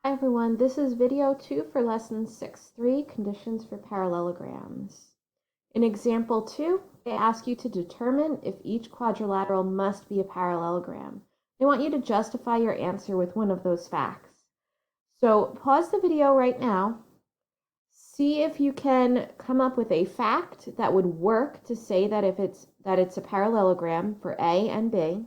Hi everyone, this is video 2 for lesson 6.3, conditions for parallelograms. In example 2, they ask you to determine if each quadrilateral must be a parallelogram. They want you to justify your answer with one of those facts. So pause the video right now, see if you can come up with a fact that would work to say that it's a parallelogram for A and B.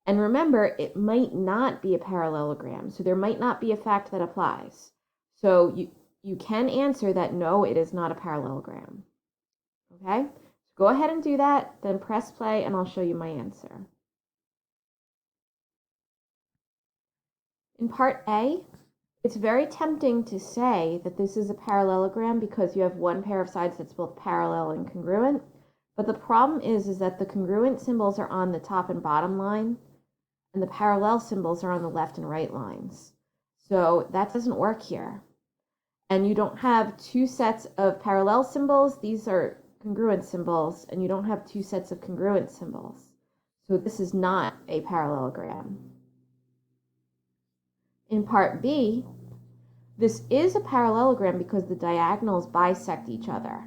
And remember, it might not be a parallelogram, so there might not be a fact that applies. So you can answer that no, it is not a parallelogram. Okay? So go ahead and do that, then press play, and I'll show you my answer. In part A, it's very tempting to say that this is a parallelogram because you have one pair of sides that's both parallel and congruent. But the problem is that the congruent symbols are on the top and bottom line, and the parallel symbols are on the left and right lines. So that doesn't work here. And you don't have two sets of parallel symbols. These are congruent symbols, and you don't have two sets of congruent symbols. So this is not a parallelogram. In part B, this is a parallelogram because the diagonals bisect each other.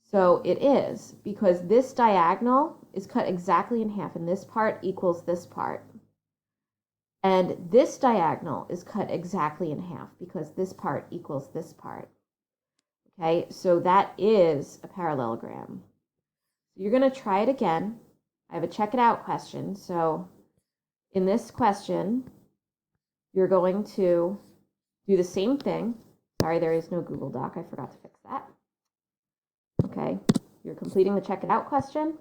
So it is, because this diagonal is cut exactly in half, and this part equals this part. And this diagonal is cut exactly in half because this part equals this part. Okay, so that is a parallelogram. So you're going to try it again. I have a check it out question. So in this question, you're going to do the same thing. Sorry, there is no Google Doc. I forgot to fix that. Okay, you're completing the check it out question.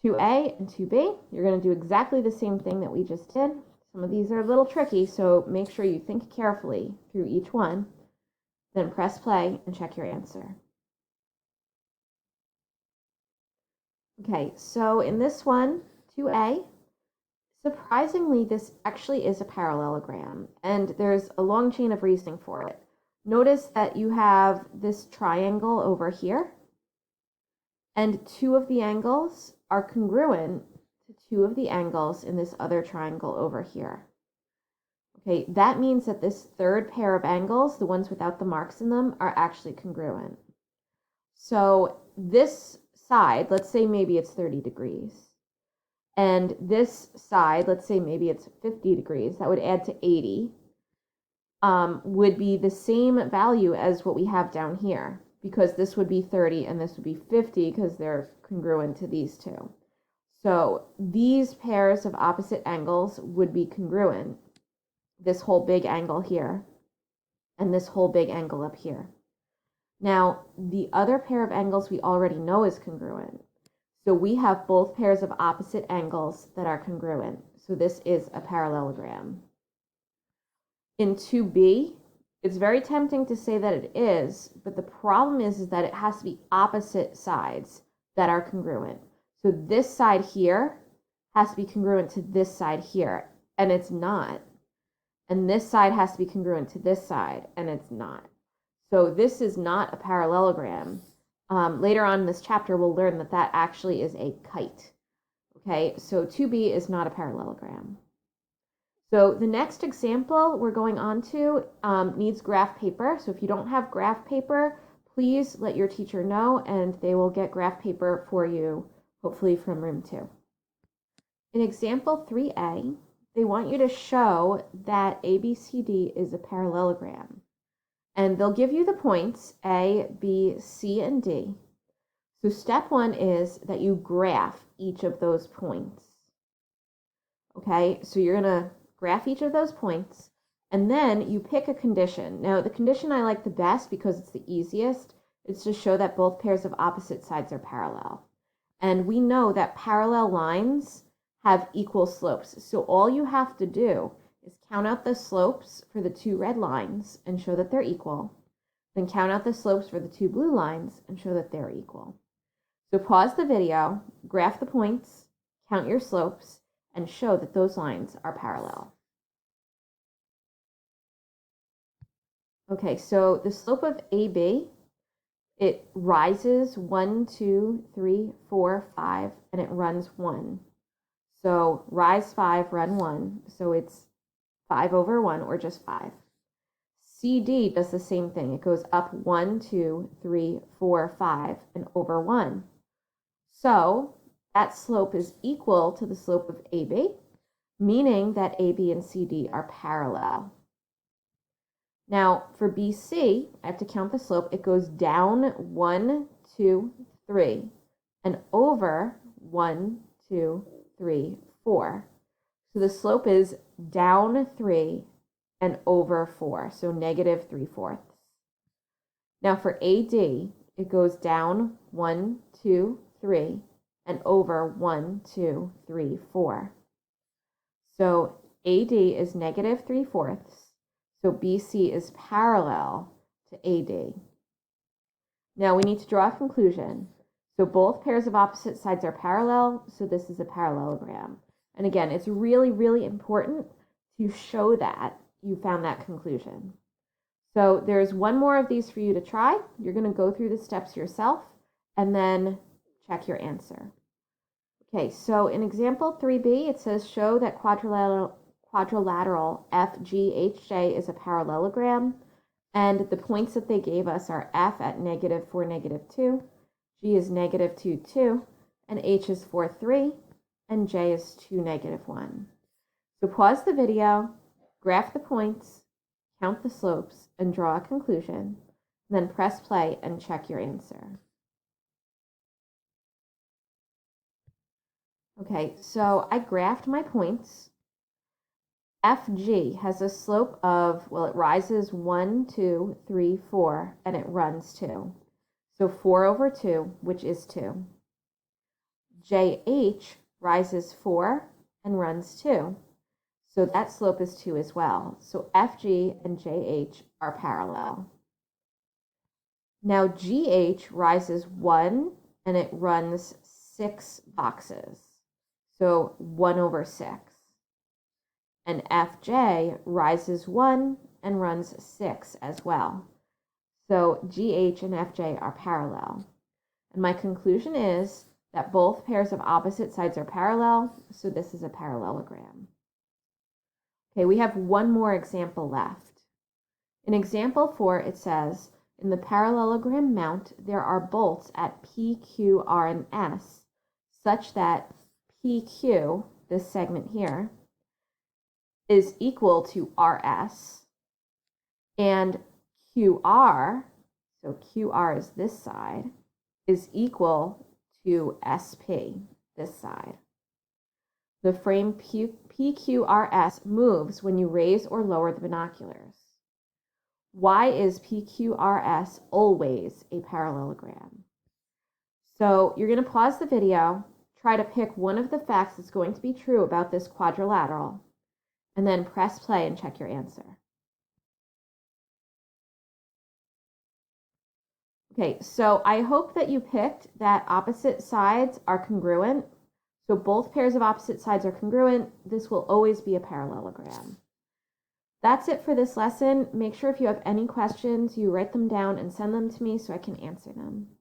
2A and 2B, you're going to do exactly the same thing that we just did. Some of these are a little tricky, so make sure you think carefully through each one, then press play and check your answer. Okay, so in this one, 2A, surprisingly, this actually is a parallelogram, and there's a long chain of reasoning for it. Notice that you have this triangle over here, and two of the angles are congruent to two of the angles in this other triangle over here. Okay, that means that this third pair of angles, the ones without the marks in them, are actually congruent. So this side, let's say maybe it's 30 degrees. And this side, let's say maybe it's 50 degrees, that would add to 80, would be the same value as what we have down here, because this would be 30 and this would be 50 because they're congruent to these two. So these pairs of opposite angles would be congruent. This whole big angle here and this whole big angle up here. Now, the other pair of angles we already know is congruent. So we have both pairs of opposite angles that are congruent. So this is a parallelogram. In 2B, it's very tempting to say that it is, but the problem is that it has to be opposite sides that are congruent. So this side here has to be congruent to this side here, and it's not. And this side has to be congruent to this side, and it's not. So this is not a parallelogram. Later on in this chapter, we'll learn that that actually is a kite. Okay, so 2B is not a parallelogram. So the next example we're going on to needs graph paper. So if you don't have graph paper, please let your teacher know, and they will get graph paper for you, hopefully from room 2. In example 3A, they want you to show that ABCD is a parallelogram. And they'll give you the points A, B, C, and D. So step 1 is that you graph each of those points. Okay, so you're going to graph each of those points, and then you pick a condition. Now, the condition I like the best because it's the easiest is to show that both pairs of opposite sides are parallel. And we know that parallel lines have equal slopes. So all you have to do is count out the slopes for the two red lines and show that they're equal. Then count out the slopes for the two blue lines and show that they're equal. So pause the video, graph the points, count your slopes, and show that those lines are parallel. Okay, so the slope of AB, it rises 1, 2, 3, 4, 5, and it runs 1. So rise 5, run 1. So it's 5 over 1, or just 5. CD does the same thing. It goes up 1, 2, 3, 4, 5, and over 1. So that slope is equal to the slope of AB, meaning that AB and CD are parallel. Now for BC, I have to count the slope. It goes down 1, 2, 3, and over 1, 2, 3, 4. So the slope is down 3 and over 4, so negative 3/4. Now for AD, it goes down 1, 2, 3, and over 1, 2, 3, 4. So AD is negative 3/4, so BC is parallel to AD. Now we need to draw a conclusion. So both pairs of opposite sides are parallel, so this is a parallelogram. And again, it's really, really important to show that you found that conclusion. So there's one more of these for you to try. You're going to go through the steps yourself and then check your answer. Okay, so in example 3b, it says show that quadrilateral FGHJ is a parallelogram, and the points that they gave us are F at -4, -2, G is -2, 2, and H is 4, 3, and J is 2, -1. So pause the video, graph the points, count the slopes, and draw a conclusion, and then press play and check your answer. Okay, so I graphed my points. FG has a slope of, well, it rises 1, 2, 3, 4, and it runs 2. So 4 over 2, which is 2. JH rises 4 and runs 2. So that slope is 2 as well. So FG and JH are parallel. Now GH rises 1 and it runs 6 boxes. So 1 over 6. And FJ rises 1 and runs 6 as well. So GH and FJ are parallel. And my conclusion is that both pairs of opposite sides are parallel, so this is a parallelogram. Okay, we have one more example left. In example 4, it says, in the parallelogram mount, there are bolts at P, Q, R, and S, such that PQ, this segment here, is equal to RS, and QR, so QR is this side, is equal to SP, this side. The frame PQRS moves when you raise or lower the binoculars. Why is PQRS always a parallelogram? So you're going to pause the video, try to pick one of the facts that's going to be true about this quadrilateral, and then press play and check your answer. Okay, so I hope that you picked that opposite sides are congruent. So both pairs of opposite sides are congruent. This will always be a parallelogram. That's it for this lesson. Make sure if you have any questions, you write them down and send them to me so I can answer them.